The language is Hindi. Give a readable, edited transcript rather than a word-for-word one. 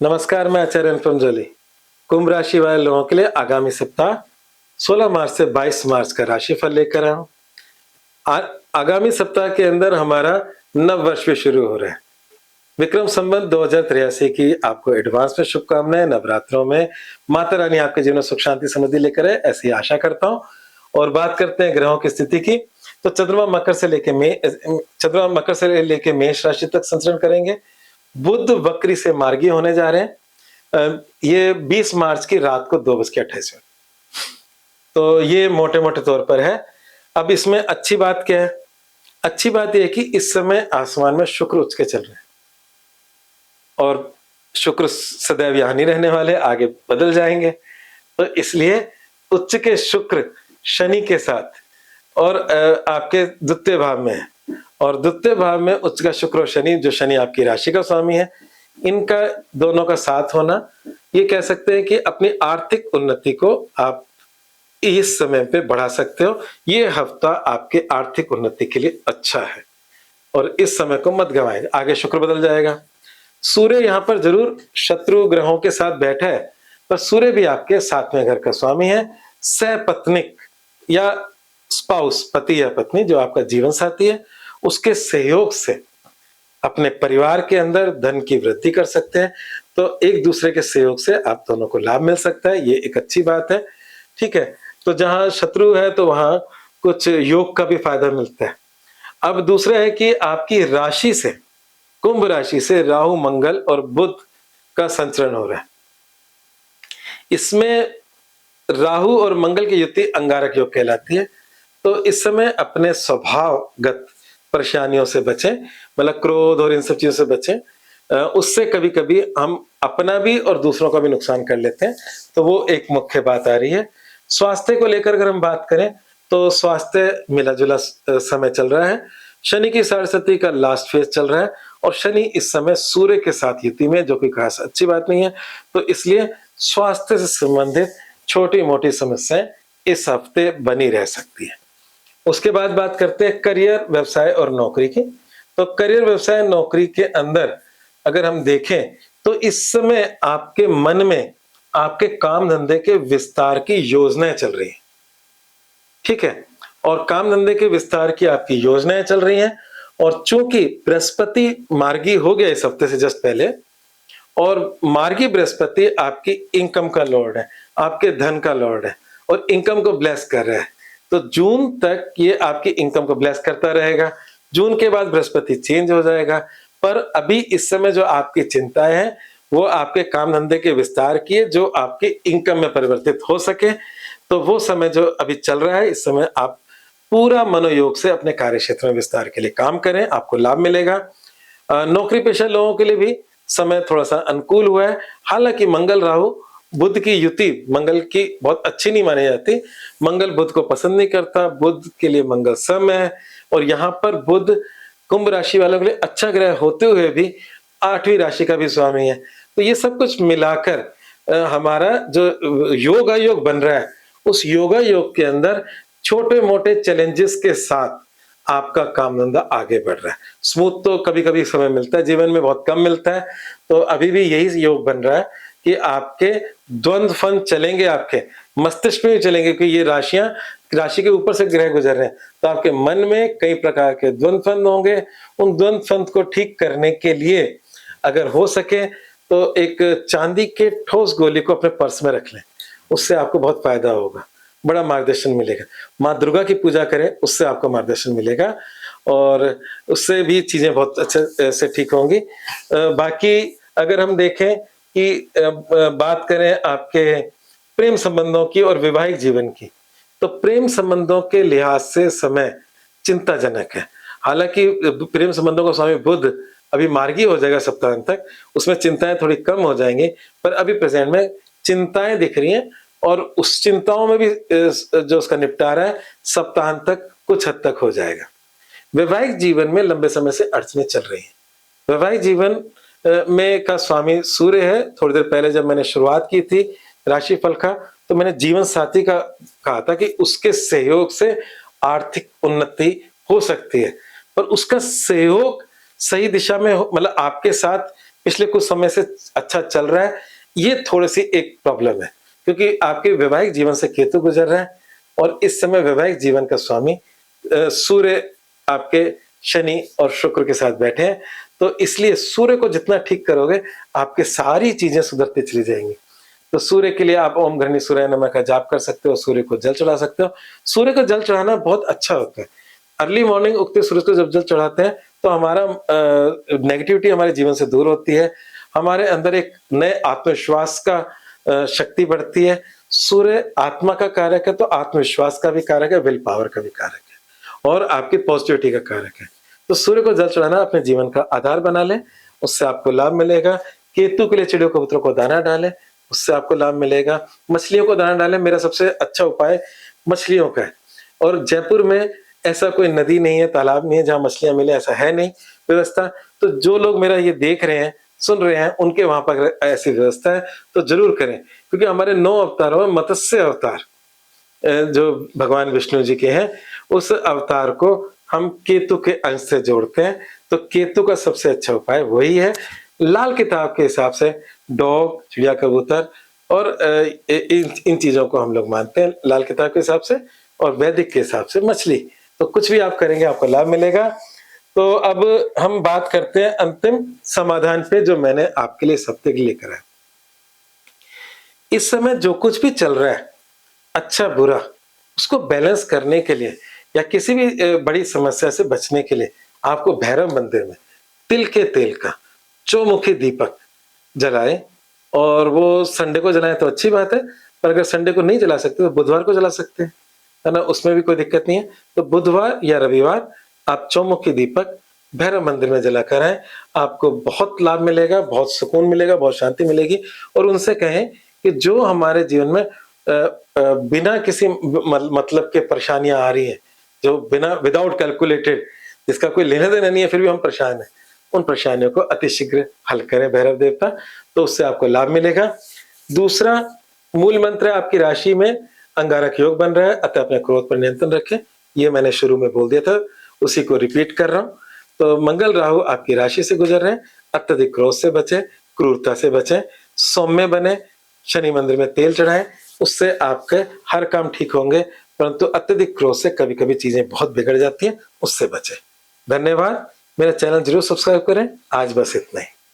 नमस्कार, मैं आचार्य अनुपम जोली। कुंभ राशि वाले लोगों के लिए आगामी सप्ताह 16 मार्च से 22 मार्च का राशिफल लेकर आया हूं। आगामी सप्ताह के अंदर हमारा नव वर्ष भी शुरू हो रहा है। विक्रम संवत 2083 की आपको एडवांस में शुभकामनाएं। नवरात्रों में माता रानी आपके जीवन में सुख शांति समृद्धि लेकर आए, ऐसी आशा करता हूं। और बात करते हैं ग्रहों की स्थिति की, तो चंद्रमा मकर से लेके मेष राशि तक संचरण करेंगे। बुध वक्री से मार्गी होने जा रहे हैं। ये 20 मार्च की रात को 2:28। तो ये मोटे मोटे तौर पर है। अब इसमें अच्छी बात क्या है? अच्छी बात यह है कि इस समय आसमान में शुक्र उच्च के चल रहे हैं और शुक्र सदैव यहां नहीं रहने वाले, आगे बदल जाएंगे। तो इसलिए उच्च के शुक्र शनि के साथ और आपके द्वितीय भाव में है, और द्वितीय भाव में उच्च का शुक्र और शनि, जो शनि आपकी राशि का स्वामी है, इनका दोनों का साथ होना, ये कह सकते हैं कि अपनी आर्थिक उन्नति को आप इस समय पे बढ़ा सकते हो। ये हफ्ता आपके आर्थिक उन्नति के लिए अच्छा है और इस समय को मत गंवाएं। आगे शुक्र बदल जाएगा। सूर्य यहाँ पर जरूर शत्रु ग्रहों के साथ बैठा है, पर सूर्य भी आपके 7वें घर का स्वामी है। सहपत्निक या स्पाउस, पति या पत्नी, जो आपका जीवन साथी है, उसके सहयोग से अपने परिवार के अंदर धन की वृद्धि कर सकते हैं। तो एक दूसरे के सहयोग से आप दोनों को लाभ मिल सकता है, ये एक अच्छी बात है। ठीक है, तो जहां शत्रु है तो वहां कुछ योग का भी फायदा मिलता है। अब दूसरा है कि आपकी राशि से, कुंभ राशि से राहु, मंगल और बुध का संचरण हो रहा है। इसमें राहु और मंगल की युति अंगारक योग कहलाती है। तो इस समय अपने स्वभावगत परेशानियों से बचें, मतलब क्रोध और इन सब चीजों से बचें। उससे कभी कभी हम अपना भी और दूसरों का भी नुकसान कर लेते हैं। तो वो एक मुख्य बात आ रही है। स्वास्थ्य को लेकर अगर हम बात करें तो स्वास्थ्य मिला जुला समय चल रहा है। शनि की साढ़े का लास्ट फेज चल रहा है और शनि इस समय सूर्य के साथ युति में, जो कि खास अच्छी बात नहीं है। तो इसलिए स्वास्थ्य से संबंधित छोटी मोटी समस्याएं इस हफ्ते बनी रह सकती है। उसके बाद बात करते हैं करियर, व्यवसाय और नौकरी की। तो करियर, व्यवसाय, नौकरी के अंदर अगर हम देखें तो इस समय आपके मन में आपके काम धंधे के विस्तार की योजनाएं चल रही हैं। ठीक है, और काम धंधे के विस्तार की आपकी योजनाएं चल रही हैं। और चूंकि बृहस्पति मार्गी हो गया इस हफ्ते से जस्ट पहले, और मार्गी बृहस्पति आपकी इनकम का लॉर्ड है, आपके धन का लॉर्ड है और इनकम को ब्लेस कर रहा है। तो जून तक ये आपकी इनकम को ब्लेस करता रहेगा। जून के बाद बृहस्पति चेंज हो जाएगा। पर अभी इस समय जो आपकी चिंताएं हैं वो आपके काम धंधे के विस्तार की है, जो आपके इनकम में परिवर्तित हो सके। तो वो समय जो अभी चल रहा है, इस समय आप पूरा मनोयोग से अपने कार्य क्षेत्र में विस्तार के लिए काम करें, आपको लाभ मिलेगा। नौकरी पेशा लोगों के लिए भी समय थोड़ा सा अनुकूल हुआ है। हालांकि मंगल राहु बुध की युति मंगल की बहुत अच्छी नहीं मानी जाती। मंगल बुध को पसंद नहीं करता, बुध के लिए मंगल सम है। और यहाँ पर बुध कुंभ राशि वालों के लिए अच्छा ग्रह होते हुए भी 8वीं राशि का भी स्वामी है। तो ये सब कुछ मिलाकर हमारा जो योगा योग बन रहा है, उस योगा योग के अंदर छोटे मोटे चैलेंजेस के साथ आपका काम धंधा आगे बढ़ रहा है। स्मूथ तो कभी कभी समय मिलता है, जीवन में बहुत कम मिलता है। तो अभी भी यही योग बन रहा है कि आपके द्वंद्व फंद चलेंगे, आपके मस्तिष्क में भी चलेंगे, क्योंकि ये राशि के ऊपर से ग्रह गुजर रहे हैं। तो आपके मन में कई प्रकार के द्वंद्व फंद होंगे। उन द्वंद्व फंद को ठीक करने के लिए अगर हो सके तो एक चांदी के ठोस गोली को अपने पर्स में रख लें, उससे आपको बहुत फायदा होगा, बड़ा मार्गदर्शन मिलेगा। माँ दुर्गा की पूजा करें, उससे आपको मार्गदर्शन मिलेगा और उससे भी चीजें बहुत अच्छे से ठीक होंगी। बाकी अगर हम देखें कि बात करें आपके प्रेम संबंधों की और वैवाहिक जीवन की, तो प्रेम संबंधों के लिहाज से समय चिंताजनक है। हालांकि प्रेम संबंधों का स्वामी बुध अभी मार्गी हो जाएगा सप्ताहांत तक, उसमें चिंताएं थोड़ी कम हो जाएंगी। पर अभी प्रेजेंट में चिंताएं दिख रही हैं और उस चिंताओं में भी जो उसका निपटारा है सप्ताहांत तक कुछ हद तक हो जाएगा। वैवाहिक जीवन में लंबे समय से अड़चनें चल रही हैं। वैवाहिक जीवन में का स्वामी सूर्य है। थोड़ी देर पहले जब मैंने शुरुआत की थी राशिफल का, तो मैंने जीवन साथी का कहा था कि उसके सहयोग से आर्थिक उन्नति हो सकती है, पर उसका सहयोग सही दिशा में हो, मतलब आपके साथ पिछले कुछ समय से अच्छा चल रहा है, ये थोड़ी-सी एक प्रॉब्लम है। क्योंकि आपके वैवाहिक जीवन से केतु गुज़र रहा है और इस समय वैवाहिक जीवन का स्वामी सूर्य आपके शनि और शुक्र के साथ बैठे हैं। तो इसलिए सूर्य को जितना ठीक करोगे, आपकी सारी चीज़ें सुधरती चली जाएँगी। तो सूर्य के लिए आप ओम घृणी सूर्याय नमः का जाप कर सकते हो, सूर्य को जल चढ़ा सकते हो। सूर्य को जल चढ़ाना बहुत अच्छा होता है। अर्ली मॉर्निंग उगते सूरज को जब जल चढ़ाते हैं, तो हमारा नेगेटिविटी हमारे जीवन से दूर होती है। हमारे अंदर एक नए आत्मविश्वास का शक्ति बढ़ती है। सूर्य आत्मा का कारक है, तो आत्मविश्वास का भी कारक है, विल पावर का भी कारक है और आपकी पॉजिटिविटी का कारक है। तो सूर्य को जल चढ़ाना अपने जीवन का आधार बना लें, उससे आपको लाभ मिलेगा। केतु के लिए चिड़ियों कबूतरों को दाना डालें, उससे आपको लाभ मिलेगा। मछलियों को दाना डालें, मेरा सबसे अच्छा उपाय मछलियों का है। और जयपुर में ऐसा कोई नदी नहीं है, तालाब नहीं है जहाँ मछलियाँ मिलें, ऐसा है नहीं व्यवस्था। तो जो लोग मेरा ये देख रहे हैं, सुन रहे हैं, उनके वहाँ पर ऐसी व्यवस्था है तो ज़रूर करें। क्योंकि हमारे 9 अवतारों में मत्स्य अवतार जो भगवान विष्णु जी के हैं, उस अवतार को हम केतु के अंश से जोड़ते हैं। तो केतु का सबसे अच्छा उपाय वही है। लाल किताब के हिसाब से डॉग, चिड़िया, कबूतर और इन चीज़ों को हम लोग मानते हैं लाल किताब के हिसाब से, और वैदिक के हिसाब से मछली। तो कुछ भी आप करेंगे आपको लाभ मिलेगा। तो अब हम बात करते हैं अंतिम समाधान पे, जो मैंने आपके लिए इस हफ्ते के लिए लेकर आया। इस समय जो कुछ भी चल रहा है, अच्छा बुरा, उसको बैलेंस करने के लिए या किसी भी बड़ी समस्या से बचने के लिए आपको भैरव मंदिर में तिल के तेल का चौमुखी दीपक जलाएं। और वो संडे को जलाएं तो अच्छी बात है, पर अगर संडे को नहीं जला सकते तो बुधवार को जला सकते हैं, है ना, उसमें भी कोई दिक्कत नहीं है। तो बुधवार या रविवार आप चौमुखी दीपक भैरव मंदिर में जलाकर आएं, आपको बहुत लाभ मिलेगा, बहुत सुकून मिलेगा, बहुत शांति मिलेगी। और उनसे कहें कि जो हमारे जीवन में बिना किसी मतलब के परेशानियां आ रही हैं, जो बिना विदाउट कैलकुलेटेड, जिसका कोई लेना देना नहीं है फिर भी हम परेशान हैं, उन परेशानियों को अतिशीघ्र हल करें भैरव देवता, तो उससे आपको लाभ मिलेगा। दूसरा मूल मंत्र है, आपकी राशि में अंगारक योग बन रहा है, अतः अपने क्रोध पर नियंत्रण रखें। ये मैंने शुरू में बोल दिया था, उसी को रिपीट कर रहा हूं। तो मंगल राहु आपकी राशि से गुजर रहे हैं, अत्यधिक क्रोध से बचें, क्रूरता से बचें, सौम्य बने, शनि मंदिर में तेल चढ़ाएं, उससे आपके हर काम ठीक होंगे। परंतु अत्यधिक क्रोध से कभी कभी चीजें बहुत बिगड़ जाती हैं, उससे बचें। धन्यवाद। मेरा चैनल जरूर सब्सक्राइब करें। आज बस इतना ही।